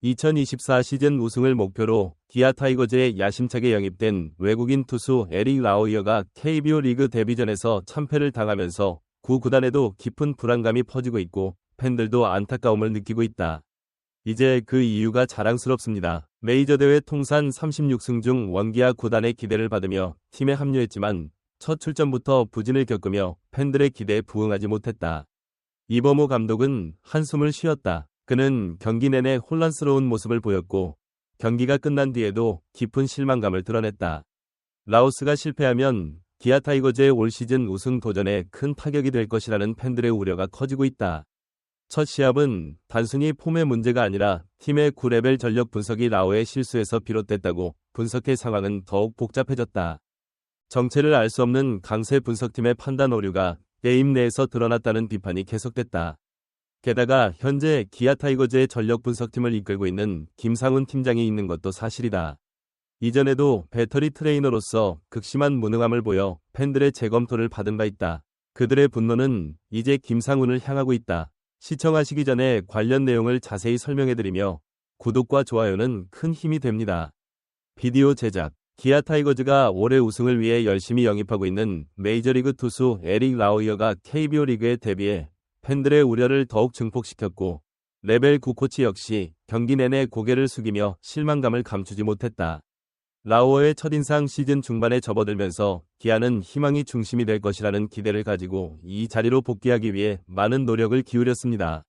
2024 시즌 우승을 목표로 기아 타이거즈에 야심차게 영입된 외국인 투수 에릭 라우이어가 KBO 리그 데뷔전에서 참패를 당하면서 구 구단에도 깊은 불안감이 퍼지고 있고 팬들도 안타까움을 느끼고 있다. 이제 그 이유가 자랑스럽습니다. 메이저 대회 통산 36승 중 원기아 구단의 기대를 받으며 팀에 합류했지만 첫 출전부터 부진을 겪으며 팬들의 기대에 부응하지 못했다. 이범호 감독은 한숨을 쉬었다. 그는 경기 내내 혼란스러운 모습을 보였고 경기가 끝난 뒤에도 깊은 실망감을 드러냈다. 라오스가 실패하면 기아 타이거즈의 올 시즌 우승 도전에 큰 타격이 될 것이라는 팬들의 우려가 커지고 있다. 첫 시합은 단순히 폼의 문제가 아니라 팀의 9레벨 전력 분석이 라오의 실수에서 비롯됐다고 분석해 상황은 더욱 복잡해졌다. 정체를 알 수 없는 강세 분석팀의 판단 오류가 게임 내에서 드러났다는 비판이 계속됐다. 게다가 현재 기아 타이거즈의 전력 분석팀을 이끌고 있는 김상훈 팀장이 있는 것도 사실이다. 이전에도 배터리 트레이너로서 극심한 무능함을 보여 팬들의 재검토를 받은 바 있다. 그들의 분노는 이제 김상훈을 향하고 있다. 시청하시기 전에 관련 내용을 자세히 설명해드리며 구독과 좋아요는 큰 힘이 됩니다. 비디오 제작 기아 타이거즈가 올해 우승을 위해 열심히 영입하고 있는 메이저리그 투수 에릭 라우이어가 KBO 리그에 데뷔해 팬들의 우려를 더욱 증폭시켰고 레벨 9 코치 역시 경기 내내 고개를 숙이며 실망감을 감추지 못했다. 라우어의 첫인상 시즌 중반에 접어들면서 기아는 희망이 중심이 될 것이라는 기대를 가지고 이 자리로 복귀하기 위해 많은 노력을 기울였습니다.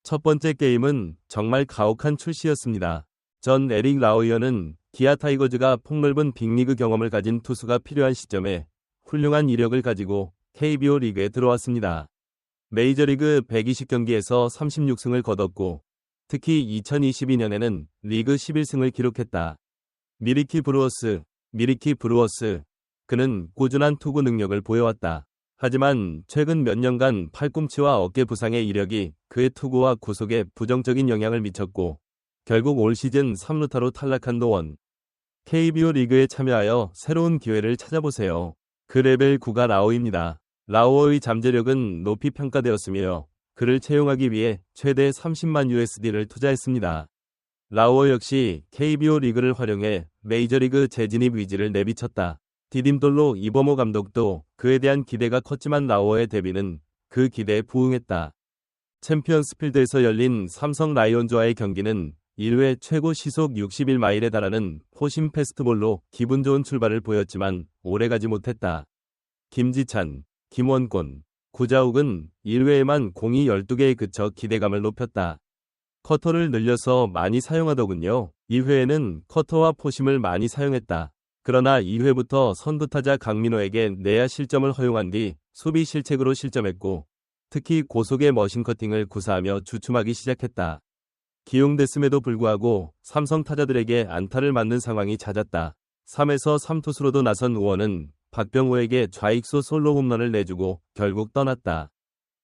첫 번째 게임은 정말 가혹한 출시였습니다. 전 에릭 라우이어는 기아 타이거즈가 폭넓은 빅리그 경험을 가진 투수가 필요한 시점에 훌륭한 이력을 가지고 KBO 리그에 들어왔습니다. 메이저리그 120경기에서 36승을 거뒀고 특히 2022년에는 리그 11승을 기록했다. 미르키 브루어스. 그는 꾸준한 투구 능력을 보여왔다. 하지만 최근 몇 년간 팔꿈치와 어깨 부상의 이력이 그의 투구와 구속에 부정적인 영향을 미쳤고 결국 올 시즌 3루타로 탈락한 노원. KBO 리그에 참여하여 새로운 기회를 찾아보세요. 그 레벨 9가 라오입니다. 라오어의 잠재력은 높이 평가되었으며 그를 채용하기 위해 최대 30만 USD를 투자했습니다. 라오어 역시 KBO 리그를 활용해 메이저리그 재진입 의지를 내비쳤다. 디딤돌로 이범호 감독도 그에 대한 기대가 컸지만 라오어의 데뷔는 그 기대에 부응했다. 챔피언스필드에서 열린 삼성 라이온즈와의 경기는 1회 최고 시속 61마일에 달하는 포심 패스트볼로 기분 좋은 출발을 보였지만 오래가지 못했다. 김지찬, 김원곤, 구자욱은 1회에만 공이 12개에 그쳐 기대감을 높였다. 커터를 늘려서 많이 사용하더군요. 2회에는 커터와 포심을 많이 사용했다. 그러나 2회부터 선두타자 강민호에게 내야 실점을 허용한 뒤 수비 실책으로 실점했고 특히 고속의 머신 커팅을 구사하며 주춤하기 시작했다. 기용됐음에도 불구하고 삼성 타자들에게 안타를 맞는 상황이 잦았다. 3에서 3투수로도 나선 우원은 박병호에게 좌익수 솔로 홈런을 내주고 결국 떠났다.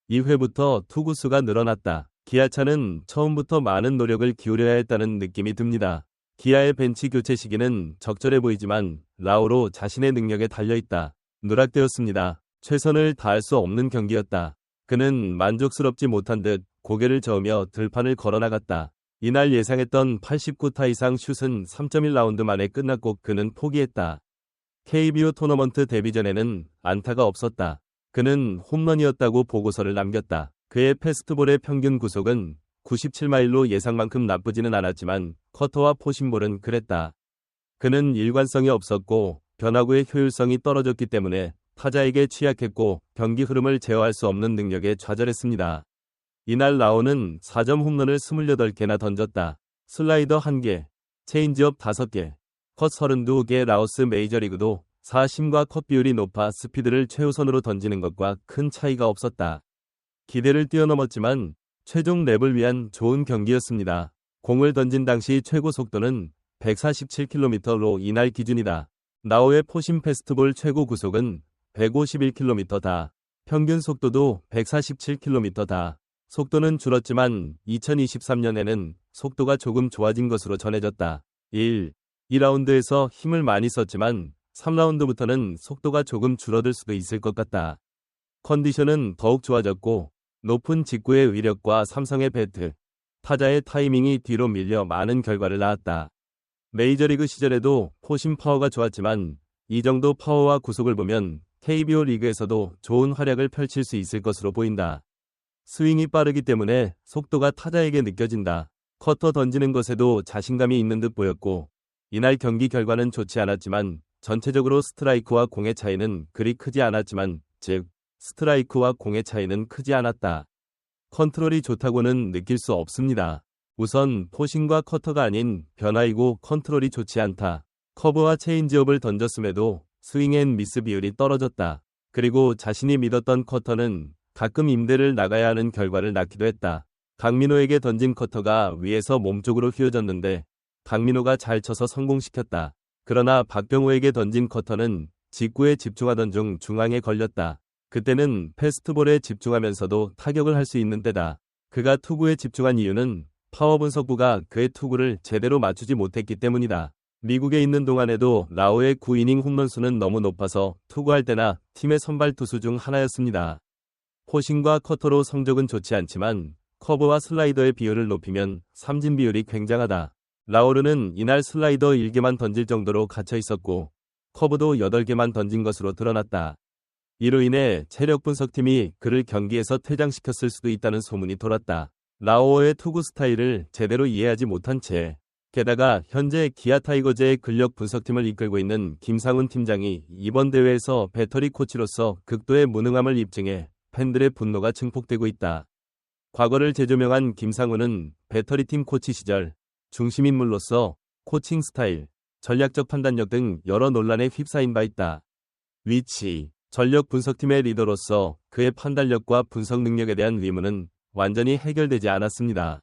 2회부터 투구수가 늘어났다. 기아차는 처음부터 많은 노력을 기울여야 했다는 느낌이 듭니다. 기아의 벤치 교체 시기는 적절해 보이지만 라오로 자신의 능력에 달려있다. 누락되었습니다. 최선을 다할 수 없는 경기였다. 그는 만족스럽지 못한 듯 고개를 저으며 들판을 걸어나갔다. 이날 예상했던 89타 이상 슛은 3.1라운드 만에 끝났고 그는 포기했다. KBO 토너먼트 데뷔전에는 안타가 없었다. 그는 홈런이었다고 보고서를 남겼다. 그의 패스트볼의 평균 구속은 97마일로 예상만큼 나쁘지는 않았지만 커터와 포심볼은 그랬다. 그는 일관성이 없었고 변화구의 효율성이 떨어졌기 때문에 타자에게 취약했고 경기 흐름을 제어할 수 없는 능력에 좌절했습니다. 이날 라오는 4점 홈런을 28개나 던졌다. 슬라이더 1개, 체인지업 5개, 컷 32개. 라오스 메이저리그도 사심과 컷 비율이 높아 스피드를 최우선으로 던지는 것과 큰 차이가 없었다. 기대를 뛰어넘었지만 최종 랩을 위한 좋은 경기였습니다. 공을 던진 당시 최고 속도는 147km로 이날 기준이다. 라오의 포심 패스트볼 최고 구속은 151km다. 평균 속도도 147km다. 속도는 줄었지만 2023년에는 속도가 조금 좋아진 것으로 전해졌다. 2라운드에서 힘을 많이 썼지만 3라운드부터는 속도가 조금 줄어들 수도 있을 것 같다. 컨디션은 더욱 좋아졌고 높은 직구의 위력과 삼성의 배트, 타자의 타이밍이 뒤로 밀려 많은 결과를 낳았다. 메이저리그 시절에도 포심 파워가 좋았지만 이 정도 파워와 구속을 보면 KBO 리그에서도 좋은 활약을 펼칠 수 있을 것으로 보인다. 스윙이 빠르기 때문에 속도가 타자에게 느껴진다. 커터 던지는 것에도 자신감이 있는 듯 보였고 이날 경기 결과는 좋지 않았지만 전체적으로 스트라이크와 공의 차이는 그리 크지 않았지만 즉 스트라이크와 공의 차이는 크지 않았다. 컨트롤이 좋다고는 느낄 수 없습니다. 우선 포심과 커터가 아닌 변화이고 컨트롤이 좋지 않다. 커브와 체인지업을 던졌음에도 스윙 앤 미스 비율이 떨어졌다. 그리고 자신이 믿었던 커터는 가끔 임대를 나가야 하는 결과를 낳기도 했다. 강민호에게 던진 커터가 위에서 몸쪽으로 휘어졌는데 강민호가 잘 쳐서 성공시켰다. 그러나 박병호에게 던진 커터는 직구에 집중하던 중 중앙에 걸렸다. 그때는 패스트볼에 집중하면서도 타격을 할 수 있는 때다. 그가 투구에 집중한 이유는 파워 분석부가 그의 투구를 제대로 맞추지 못했기 때문이다. 미국에 있는 동안에도 라오의 9이닝 홈런수는 너무 높아서 투구할 때나 팀의 선발 투수 중 하나였습니다. 포심과 커터로 성적은 좋지 않지만 커브와 슬라이더의 비율을 높이면 삼진 비율이 굉장하다. 라오르는 이날 슬라이더 1개만 던질 정도로 갇혀 있었고 커브도 8개만 던진 것으로 드러났다. 이로 인해 체력 분석팀이 그를 경기에서 퇴장시켰을 수도 있다는 소문이 돌았다. 라오어의 투구 스타일을 제대로 이해하지 못한 채 게다가 현재 기아 타이거즈의 근력 분석팀을 이끌고 있는 김상훈 팀장이 이번 대회에서 배터리 코치로서 극도의 무능함을 입증해 팬들의 분노가 증폭되고 있다. 과거를 재조명한 김상훈은 배터리팀 코치 시절 중심인물로서 코칭 스타일, 전략적 판단력 등 여러 논란에 휩싸인 바 있다. 위치, 전력 분석팀의 리더로서 그의 판단력과 분석 능력에 대한 의문은 완전히 해결되지 않았습니다.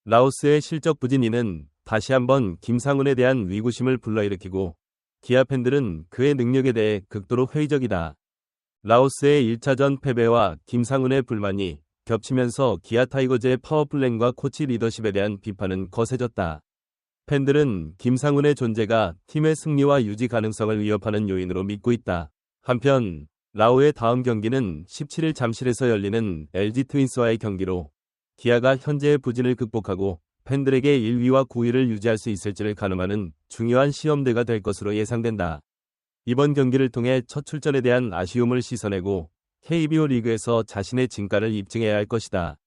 라오스의 실적 부진이는 다시 한번 김상훈에 대한 위구심을 불러일으키고 기아 팬들은 그의 능력에 대해 극도로 회의적이다. 라오스의 1차전 패배와 김상훈의 불만이 겹치면서 기아 타이거즈의 파워플랜과 코치 리더십에 대한 비판은 거세졌다. 팬들은 김상훈의 존재가 팀의 승리와 유지 가능성을 위협하는 요인으로 믿고 있다. 한편 라오의 다음 경기는 17일 잠실에서 열리는 LG 트윈스와의 경기로 기아가 현재의 부진을 극복하고 팬들에게 1위와 9위를 유지할 수 있을지를 가늠하는 중요한 시험대가 될 것으로 예상된다. 이번 경기를 통해 첫 출전에 대한 아쉬움을 씻어내고 KBO 리그에서 자신의 진가를 입증해야 할 것이다.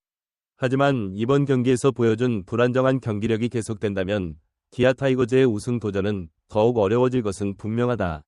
하지만 이번 경기에서 보여준 불안정한 경기력이 계속된다면 기아 타이거즈의 우승 도전은 더욱 어려워질 것은 분명하다.